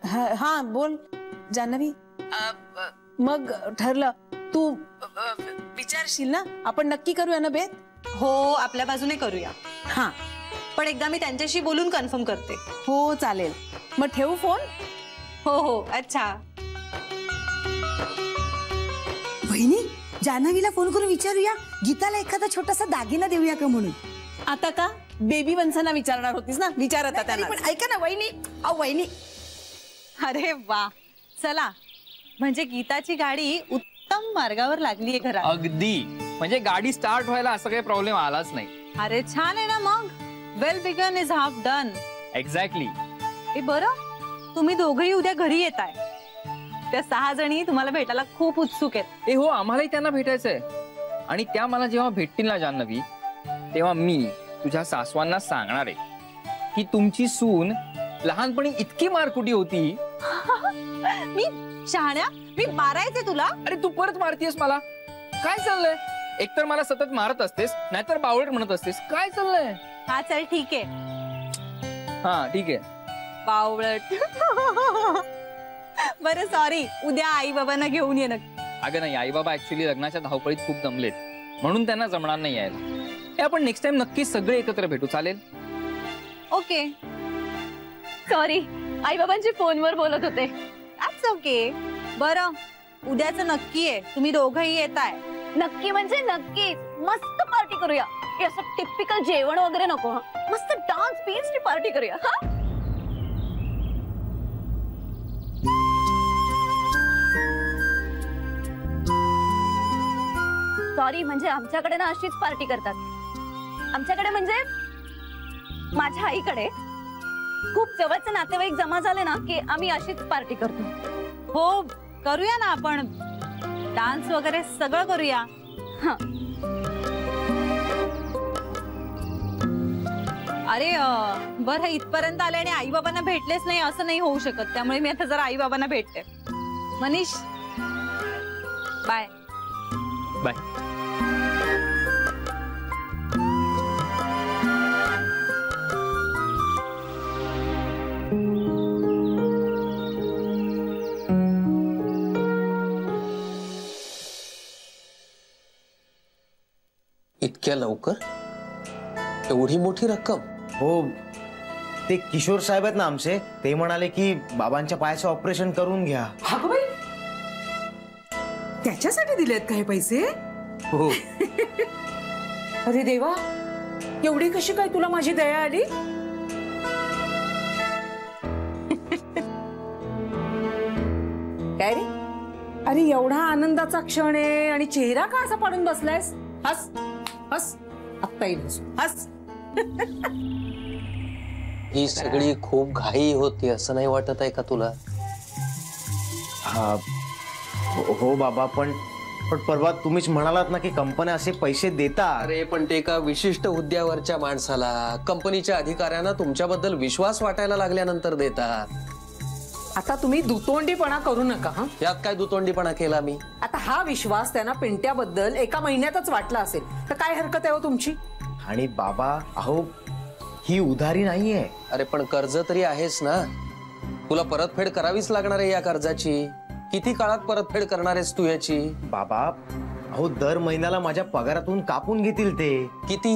हा बोल जान्हवी. मग ठरलं तू विचारशील ना, आपण नक्की करूया ना बेत. हो आपल्या बाजूने करूया. हा पण एकदा मी त्यांच्याशी बोलून कन्फर्म करते. हो चालेल. मग ठेवू फोन. हो हो अच्छा. वहिनी जान्हवीला फोन करून विचारूया गीताला एखादा छोटासा दागिना देऊया का म्हणून. आता का बेबी वंसना विचारणार होतीस ना, विचार आता त्यांना. पण ऐका ना वहिनी. वहिनी अरे वा चला, म्हणजे गीताची गाडी उत्तम मार्गावर लागली आहे घरात. अगदी, म्हणजे गाडी स्टार्ट व्हायला असं काही प्रॉब्लेम आलाच नाही. अरे छान आहे ना मग. Well begun is half done. Exactly. ए बरं, तुम्ही दोघंही उद्या घरी येताय. त्या 6 जणी तुम्हाला भेटायला खूप उत्सुक आहेत. ए हो, आम्हालाही त्यांना भेटायचंय. आणि त्या मला जेव्हा भेटतील ना जान्हवी, तेव्हा मी तुझ्या सासवांना सांगणार आहे की तुमची सून लहानपणी इतकी मारकुटी होती. मी शहाण्या, मी मारायचे तुला. अरे तू परत मारतीयस मला. काय चाललंय? एकतर मला सतत मारत असतेस, नाहीतर बावळट म्हणत असतेस. काय चाललंय? हा चल ठीक आहे. हा ठीक आहे. बावळट. बरं सॉरी, उद्या आई बाबांना घेऊन ये नक्की. अगं नाही, आई बाबा ऍक्च्युली लग्नाच्या धावपळीत खूप दमलेत, म्हणून त्यांना जमणार नाही यायला. हे आपण नेक्स्ट टाइम नक्की सगळे एकत्र भेटू, चालेल? ओके. सॉरी, आई बाबांची फोनवर बोलत होते. That's okay. बरं उद्याचं नक्की आहे, तुम्ही दोघंही येताय. नक्की म्हणजे नक्की. मस्त पार्टी करूया. हे असं टिपिकल जेवण वगैरे नको. मस्त डान्स पीसची पार्टी करूया. सॉरी, म्हणजे आमच्याकडे ना अशीच पार्टी करतात. आमच्याकडे म्हणजे माझ्या आईकडे खूप जवळचे नातेवाईक जमा झाले ना की आम्ही अशीच पार्टी करतो. हो करूया ना आपण, डान्स वगैरे सगळं करूया. अरे बरं, इथपर्यंत आले आणि आई बाबांना भेटलेच नाही असं नाही होऊ शकत. त्यामुळे मी आता जरा आई बाबांना भेटते. मनीष बाय. बाय. इतक्या लवकर एवढी मोठी रक्कम? हो, ते किशोर साहेब आहेत ना आमचे, ते म्हणाले की बाबांच्या पायाचं ऑपरेशन करून घ्या. त्याच्यासाठी दिलेत का हे पैसे? हो. अरे देवा, एवढी कशी काय तुला माझी दया आली? काय रे? अरे एवढा आनंदाचा क्षण आहे आणि चेहरा का असा पाडून बसलायस? हस हस, आत्ता येईल हस. ही सगळी खूप घाई होती असं नाही वाटत आहे का तुला? हा हो बाबा, पण परवा तुम्हीच म्हणालात ना की कंपन्या असे पैसे देतात. अरे पण ते एका विशिष्ट हुद्द्यावरच्या माणसाला, कंपनीच्या अधिकाऱ्यांना तुमच्याबद्दल विश्वास वाटायला लागल्यानंतर देतात. आता तुम्ही दुतोंडीपणा करू नका. यात काय दुतोंडीपणा केला मी? आता हा विश्वास त्यांना पिंट्याबद्दल एका महिन्यातच वाटला असेल तर काय हरकत आहे हो तुमची? आणि बाबा अहो, ही उधारी नाहीये. अरे पण कर्ज तरी आहेस ना, तुला परतफेड करावीच लागणार आहे या कर्जाची. किती काळात परतफेड करणार आहेस तू याची? बाबा अहो, दर महिन्याला माझ्या पगारातून कापून घेतील ते. किती?